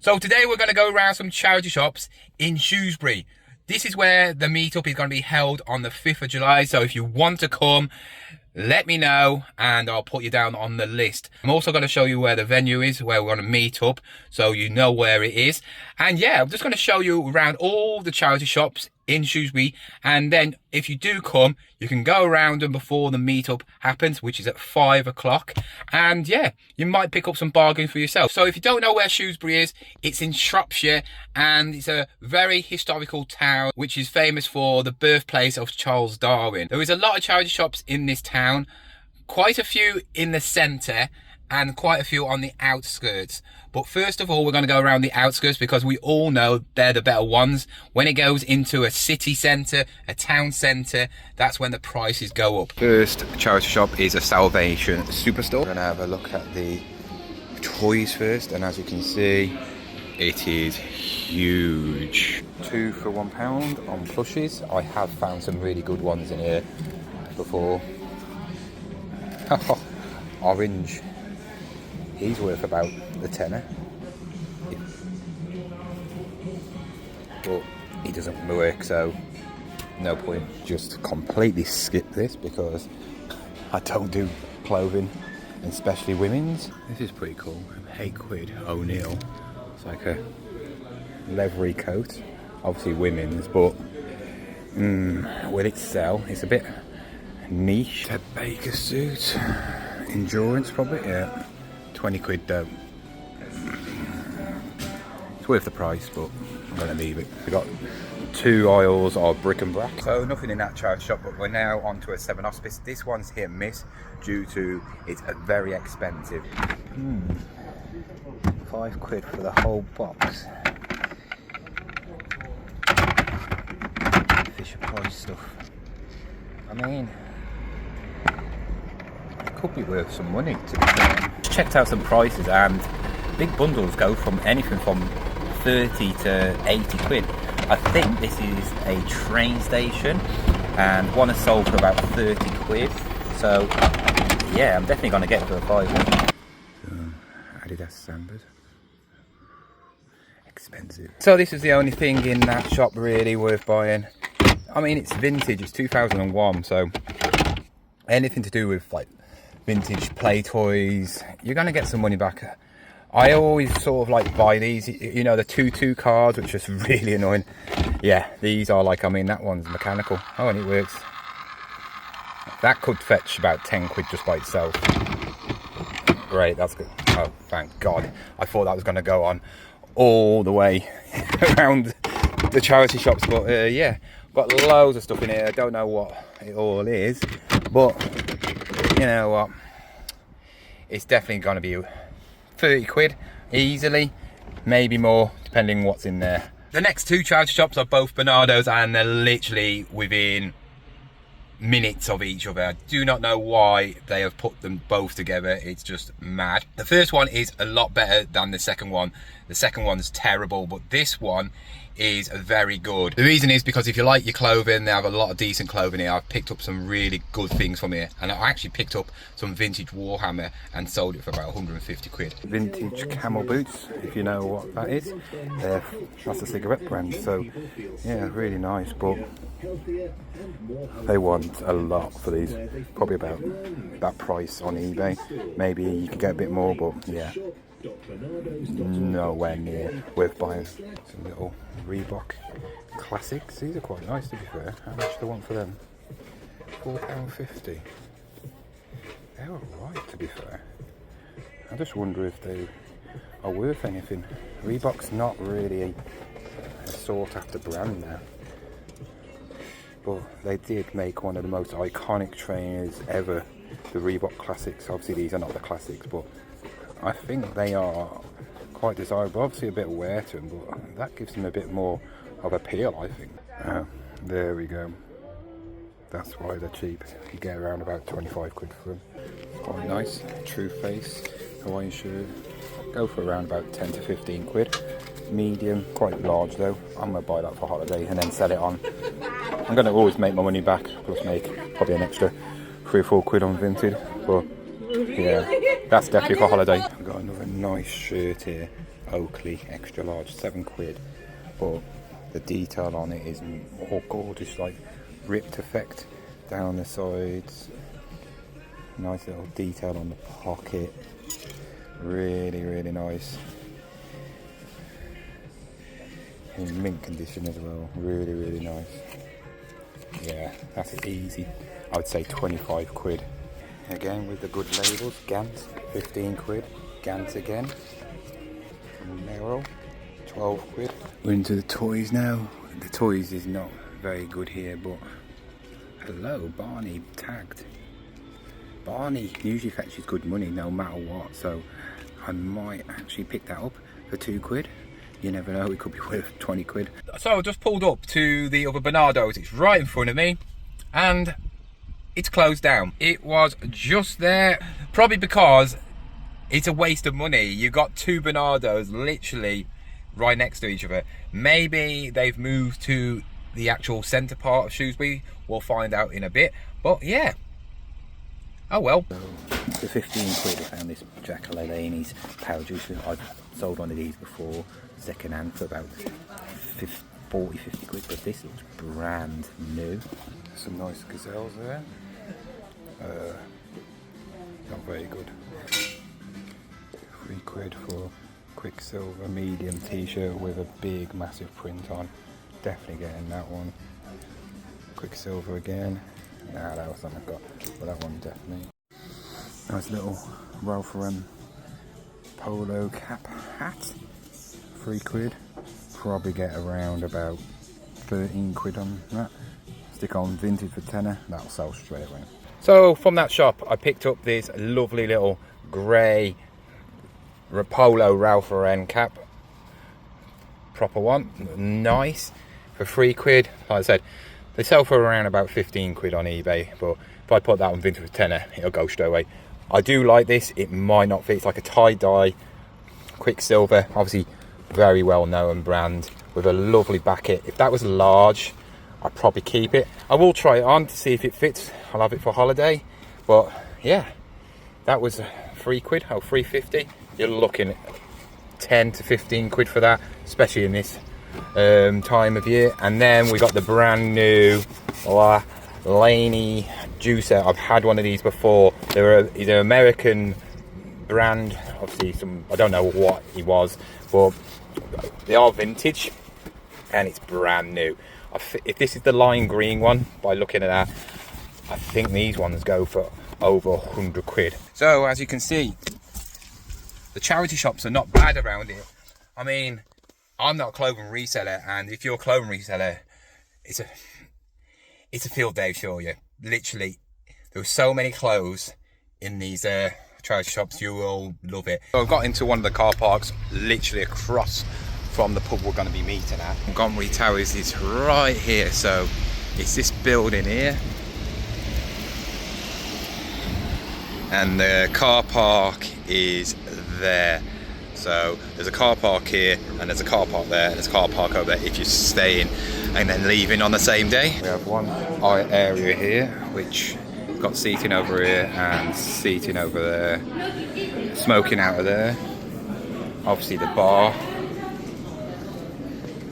So today we're going to go around some charity shops in Shrewsbury. This is where the meetup is going to be held on the 5th of July. So if you want to come, let me know and I'll put you down on the list. I'm also going to show you where the venue is, where we're going to meet up, so you know where it is. And yeah, I'm just going to show you around all the charity shops in Shrewsbury, and then if you do come, you can go around them before the meetup happens, which is at 5 o'clock. And yeah, you might pick up some bargains for yourself. So if you don't know where Shrewsbury is, it's in Shropshire, and it's a very historical town which is famous for the birthplace of Charles Darwin. There is a lot of charity shops in this town, quite a few in the centre and quite a few on the outskirts. But first of all, we're going to go around the outskirts because we all know they're the better ones. When it goes into a city centre, a town centre, that's when the prices go up. First charity shop is a Salvation Superstore. We're going to have a look at the toys first, and as you can see, it is huge. 2 for £1 on plushies. I have found some really good ones in here before. Orange. He's worth about the tenner. But he doesn't work, so no point. Just completely skip this because I don't do clothing, and especially women's. This is pretty cool. £8 O'Neill. It's like a leathery coat. Obviously women's, but will it sell? It's a bit niche. Ted Baker suit. Endurance probably, yeah. £20 though. It's worth the price, but I'm going to leave it. We've got 2 aisles of bric and brac. So nothing in that charity shop, but we're now on to a Sevenoaks. This one's hit and miss due to it's very expensive. £5 for the whole box. Fisher Price stuff. I mean, it could be worth some money to be fair. Checked out some prices, and big bundles go from anything from 30 to £80. I think this is a train station, and one is sold for about £30. So yeah, I'm definitely going to get it for a £5. Adidas Sambas. Expensive. So this is the only thing in that shop really worth buying. I mean, it's vintage, it's 2001, so anything to do with like vintage play toys, you're gonna get some money back. I always sort of like buy these, you know, the 2-2 cards, which is really annoying. Yeah, these are like, I mean, that one's mechanical. Oh, and it works. That could fetch about £10 just by itself. Great, that's good. Oh, thank God. I thought that was gonna go on all the way around the charity shops, but yeah, got loads of stuff in here. I don't know what it all is, but you know what, it's definitely going to be £30 easily, maybe more depending what's in there. The next 2 charity shops are both Barnardos, and they're literally within minutes of each other. I do not know why they have put them both together. It's just mad. The first one is a lot better than the second one. The second one's terrible, but this one is very good. The reason is because if you like your clothing, they have a lot of decent clothing here. I've picked up some really good things from here, and I actually picked up some vintage Warhammer and sold it for about £150. Vintage camel boots, if you know what that is. That's a cigarette brand, so yeah, really nice, but they want a lot for these. Probably about that price on eBay. Maybe you could get a bit more, but yeah, nowhere near worth buying. Some little Reebok classics. These are quite nice to be fair. How much do they want for them? £4.50. They're alright to be fair. I just wonder if they are worth anything. Reebok's not really a sought after brand now, but they did make one of the most iconic trainers ever, the Reebok classics. Obviously these are not the classics, but I think they are quite desirable. Obviously a bit of wear to them, but that gives them a bit more of appeal, I think. There we go. That's why they're cheap. You get around about £25 for them. Quite nice. True face Hawaiian shirt. Go for around about 10 to £15. Medium, quite large though. I'm gonna buy that for holiday and then sell it on. I'm gonna always make my money back, plus make probably an extra £3 or £4 on Vinted. But yeah, that's definitely for holiday. I've got another nice shirt here. Oakley extra large, £7, but the detail on it is more gorgeous, like ripped effect down the sides, nice little detail on the pocket, really nice, in mint condition as well, really nice. Yeah, that's easy, I would say £25. Again with the good labels, Gant, £15, Gant again, Merrill, £12. We're into the toys now. The toys is not very good here, but hello, Barney tagged. Barney usually fetches good money no matter what, so I might actually pick that up for £2. You never know, it could be worth £20. So I just pulled up to the other Barnardos, it's right in front of me, and it's closed down. It was just there, probably because it's a waste of money. You got two Barnardos literally right next to each other. Maybe they've moved to the actual centre part of Shrewsbury. We'll find out in a bit. But yeah, oh well. So for £15 I found this Jack Lalaney's power juicer. I've sold one of these before, second hand, for about 40-50 quid, but this looks brand new. Some nice gazelles there. Not very good. £3 for Quicksilver medium t-shirt with a big massive print on. Definitely getting that one. Quicksilver again. Nah, that was something I got, but that one definitely. Nice little Raffle polo cap hat. £3. Probably get around about £13 on that. Stick on Vinted for tenner, that'll sell straight away. So from that shop I picked up this lovely little grey polo Ralph Lauren cap, proper one, nice, for £3. Like I said, they sell for around about £15 on eBay, but if I put that on Vinted for tenner, it'll go straight away. I do like this. It might not fit. It's like a tie-dye Quicksilver, obviously very well known brand, with a lovely backet. If that was large, I'd probably keep it. I will try it on to see if it fits. I'll have it for holiday. But yeah, that was £3, or £3.50. You're looking at 10 to 15 quid for that, especially in this time of year. And then we got the brand new Laney juicer. I've had one of these before. They're an American brand, obviously I don't know what he was, but they are vintage and it's brand new. If this is the lime green one, by looking at that, I think these ones go for over £100. So as you can see, the charity shops are not bad around here. I mean, I'm not a clothing reseller, and if you're a clothing reseller, it's a field day, sure you. Literally, there were so many clothes in these charity shops, you will love it. So I've got into one of the car parks, literally across from the pub we're going to be meeting at. Montgomery Towers is right here, so it's this building here. And the car park is there. So there's a car park here, and there's a car park there, and there's a car park over there if you're staying and then leaving on the same day. We have one area here which got seating over here and seating over there, smoking out of there, obviously the bar,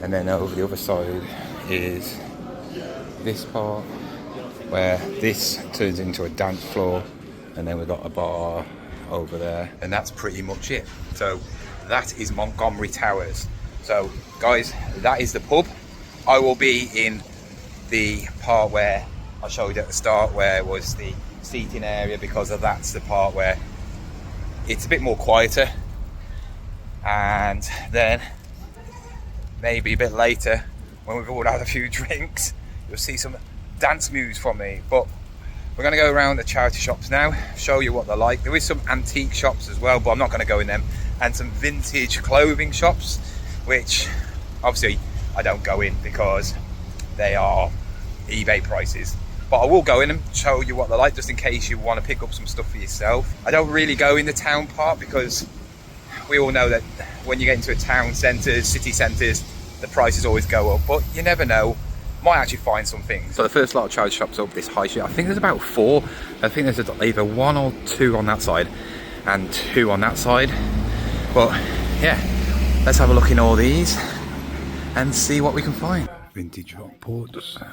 and then over the other side is this part where this turns into a dance floor, and then we've got a bar over there, and that's pretty much it. So that is Montgomery Towers. So guys, that is the pub. I will be in the part where I showed you at the start, where was the seating area, because that's the part where it's a bit more quieter, and then maybe a bit later when we've all had a few drinks, you'll see some dance moves from me. But we're going to go around the charity shops now, show you what they're like. There is some antique shops as well, but I'm not going to go in them, and some vintage clothing shops, which obviously I don't go in because they are eBay prices. But I will go in and show you what they're like, just in case you want to pick up some stuff for yourself. I don't really go in the town part, because we all know that when you get into a town centres, city centres, the prices always go up, but you never know. Might actually find some things. So the first lot of charity shops up this high street, I think there's about 4. I think there's either 1 or 2 on that side and 2 on that side. But yeah, let's have a look in all these and see what we can find. Vintage Rockports.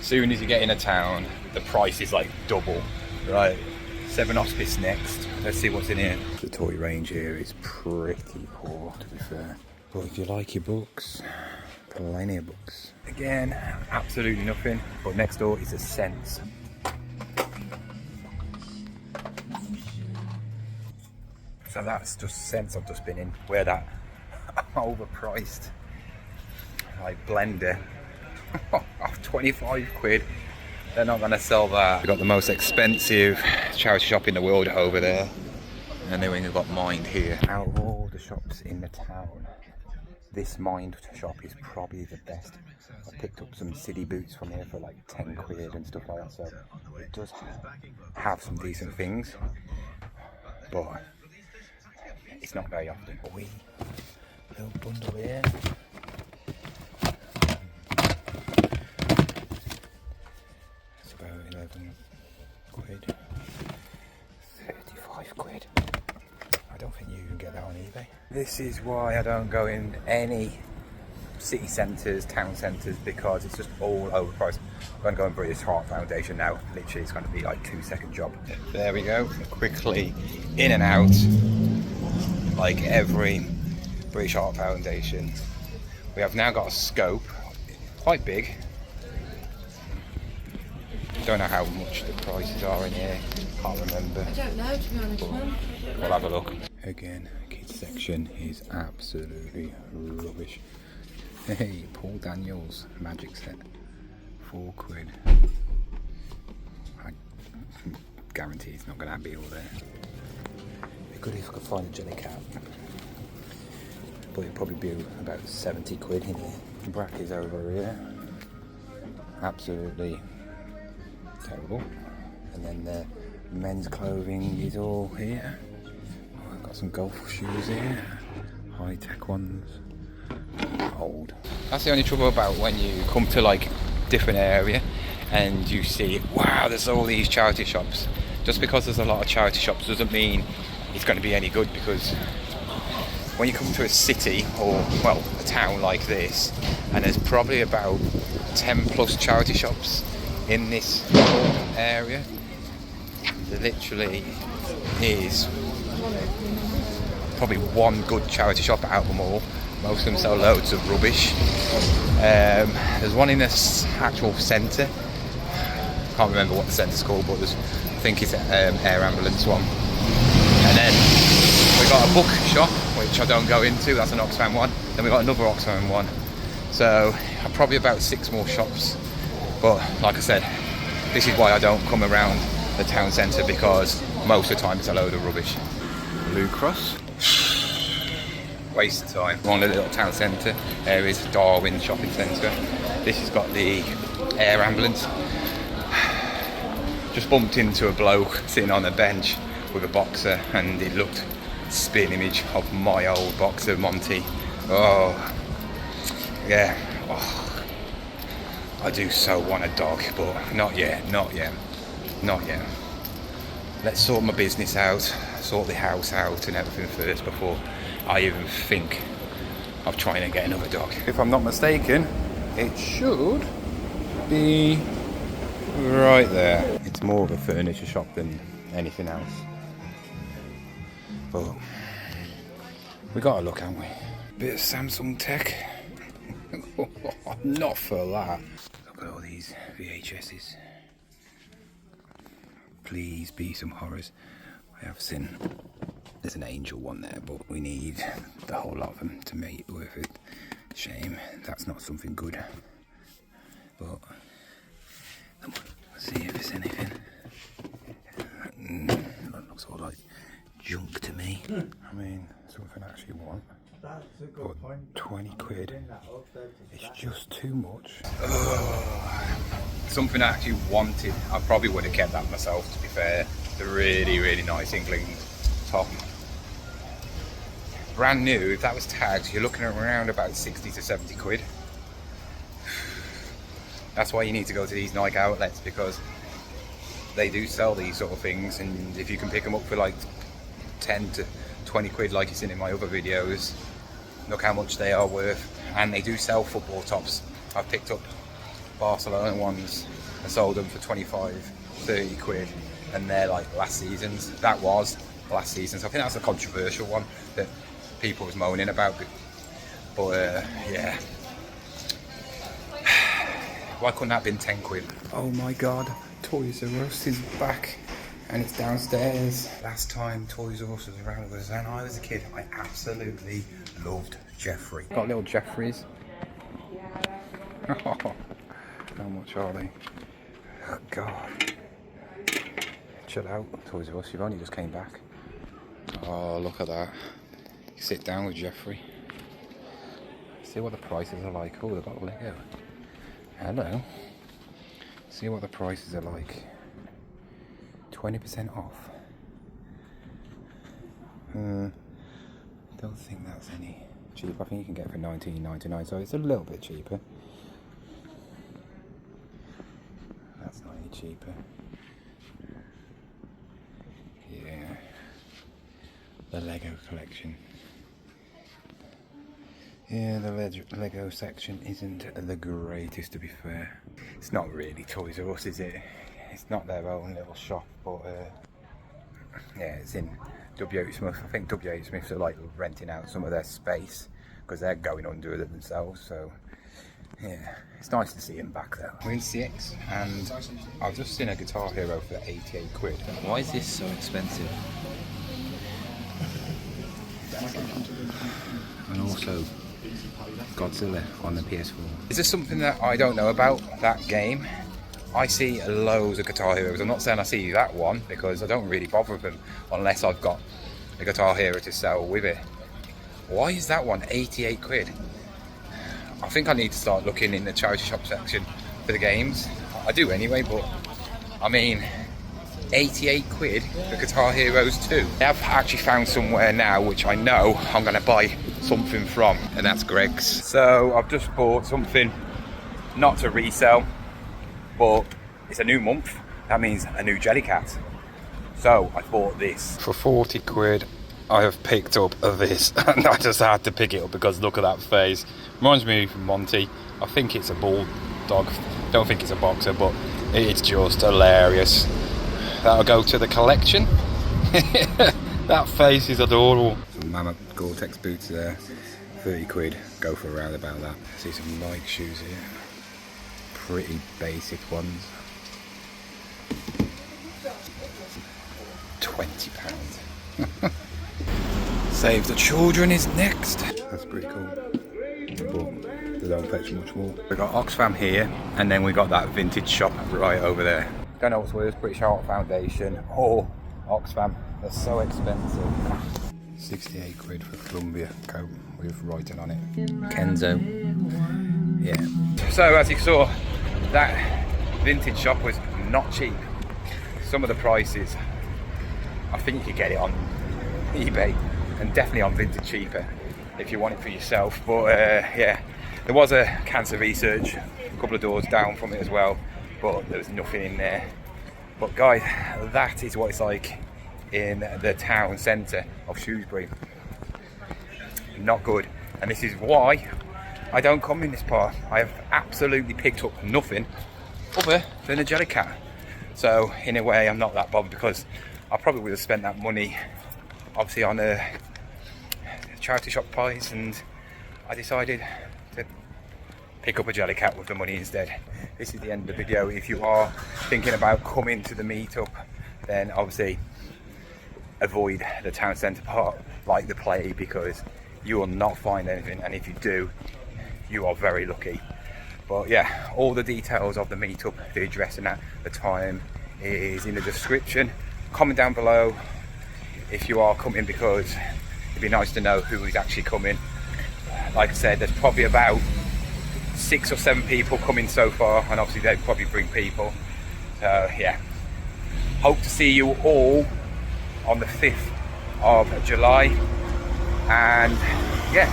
Soon as you get in a town, the price is like double, right? Sevenoaks next. Let's see what's in here. The toy range here is pretty poor, to be fair. But if you like your books, plenty of books. Again, absolutely nothing. But next door is a Sense. So that's just Sense I've just been in. Where that overpriced like blender of 25 quid. They're not going to sell that. We've got the most expensive charity shop in the world over there. And then we've got Mind here. Out of all the shops in the town, this Mind shop is probably the best. I picked up some city boots from here for like 10 quid and stuff like that. So it does have some decent things. But it's not very often. Wee little bundle here. It's about 11 quid. 35 quid. I don't think you can get that on eBay. This is why I don't go in any city centres, town centres, because it's just all overpriced. I'm going to go in British Heart Foundation now. Literally, it's going to be like 2-second job. There we go. Quickly in and out. Like every British Heart Foundation. We have now got a scope, quite big. Don't know how much the prices are in here, can't remember. I don't know, to be honest, man. We'll have a look. Again, kids section is absolutely rubbish. Hey, Paul Daniels magic set, 4 quid. I guarantee it's not going to be all there. It'd be good if I could find a jelly cat. But it'd probably be about 70 quid in here. Brackies over here. Absolutely terrible. And then the men's clothing is all here. Oh, I've got some golf shoes here. High-tech ones. Old. That's the only trouble about when you come to like different area and you see, wow, there's all these charity shops. Just because there's a lot of charity shops doesn't mean it's going to be any good, because when you come to a city or, well, a town like this, and there's probably about 10 plus charity shops in this area, there literally is probably one good charity shop out of them all. Most of them sell loads of rubbish. There's one in this actual centre. Can't remember what the centre's called, but I think it's Air Ambulance one. And then we got a book shop, which I don't go into. That's an Oxfam one. Then we got another Oxfam one. So probably about 6 more shops. But like I said, this is why I don't come around the town centre, because most of the time it's a load of rubbish. Blue Cross. Waste of time. We're on the little town centre. There is Darwin shopping centre. This has got the air ambulance. Just bumped into a bloke sitting on a bench with a boxer, and it looked spin image of my old boxer Monty. Oh yeah. Oh, I do so want a dog, but not yet, not yet, not yet. Let's sort my business out, sort the house out and everything first before I even think of trying to get another dog. If I'm not mistaken, it should be right there. It's more of a furniture shop than anything else. But we gotta look, haven't we? Bit of Samsung tech. Not for that. Look at all these VHSs. Please be some horrors. I have seen there's an Angel one there, but we need the whole lot of them to make it worth it. Shame that's not something good. But come on, let's see if there's anything. That looks all like junk to me. I mean, something I actually want. But 20 quid, it's just too much. Something I actually wanted, I probably would have kept that myself, to be fair. The really, really nice England top. Brand new, if that was tagged, you're looking at around about 60 to 70 quid. That's why you need to go to these Nike outlets, because they do sell these sort of things, and if you can pick them up for like 10 to 20 quid like you've seen in my other videos. Look how much they are worth. And they do sell football tops. I've picked up Barcelona ones and sold them for 25, 30 quid. And they're like last season's. That was last season's. I think that's a controversial one that people was moaning about. But yeah. Why couldn't that have been 10 quid? Oh my god, Toys R Us is back and it's downstairs. Last time Toys R Us was around was when I was a kid. I absolutely loved Jeffrey. Got little Jeffreys. Oh, how much are they? Oh god. Chill out, Toys R Us, you've only just came back. Oh, look at that. You sit down with Jeffrey. See what the prices are like. Oh, they've got Lego. Hello. See what the prices are like. 20% off. Don't think that's any cheap. I think you can get it for $19.99, so it's a little bit cheaper. That's not any cheaper. Yeah. The Lego collection. Yeah, the Lego section isn't the greatest, to be fair. It's not really Toys R Us, is it? It's not their own little shop, but yeah, it's in W.H. Smith. I think W.H. Smiths are like renting out some of their space because they're going under it themselves. So yeah, it's nice to see them back though. We're in CX and I've just seen a Guitar Hero for 88 quid. Why is this so expensive? And also Godzilla on the PS4. Is there something that I don't know about that game? I see loads of Guitar Heroes. I'm not saying I see that one because I don't really bother with them unless I've got a Guitar Hero to sell with it. Why is that one 88 quid? I think I need to start looking in the charity shop section for the games. I do anyway, but I mean 88 quid for Guitar Heroes 2. I've actually found somewhere now which I know I'm going to buy something from, and that's Greg's. So I've just bought something not to resell, but it's a new month. That means a new Jellycat. So I bought this. For 40 quid I have picked up this, and I just had to pick it up because look at that face. Reminds me of Monty. I think it's a bulldog. Don't think it's a boxer, but it's just hilarious. That'll go to the collection. That face is adorable. Some Mammoth Gore-Tex boots there. 30 quid. Go for around about that. See some Nike shoes here. Pretty basic ones. £20. Save the Children is next. That's pretty cool. But they don't fetch much more. We've got Oxfam here, and then we got that vintage shop right over there. Don't know what's worse, British Art Foundation or Oxfam. They're so expensive. 68 quid for Columbia coat with writing on it. Kenzo. Yeah. So as you saw, that vintage shop was not cheap. Some of the prices, I think you could get it on eBay and definitely on Vinted cheaper if you want it for yourself. But yeah, there was a cancer research a couple of doors down from it as well, but there was nothing in there. But guys, that is what it's like in the town centre of Shrewsbury. Not good, and this is why I don't come in this part. I have absolutely picked up nothing other than a Jellycat. So in a way I'm not that bothered because I probably would have spent that money obviously on a charity shop price, and I decided to pick up a Jellycat with the money instead. This is the end of the video. If you are thinking about coming to the meetup, then obviously avoid the town centre part like the plague, because you will not find anything, and if you do, you are very lucky. But yeah, all the details of the meetup, the address and that, the time is in the description. Comment down below if you are coming, because it'd be nice to know who is actually coming. Like I said, there's probably about 6 or 7 people coming so far, and obviously they'd probably bring people. So yeah, hope to see you all on the 5th of July, and yeah,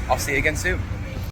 I'll see you again soon.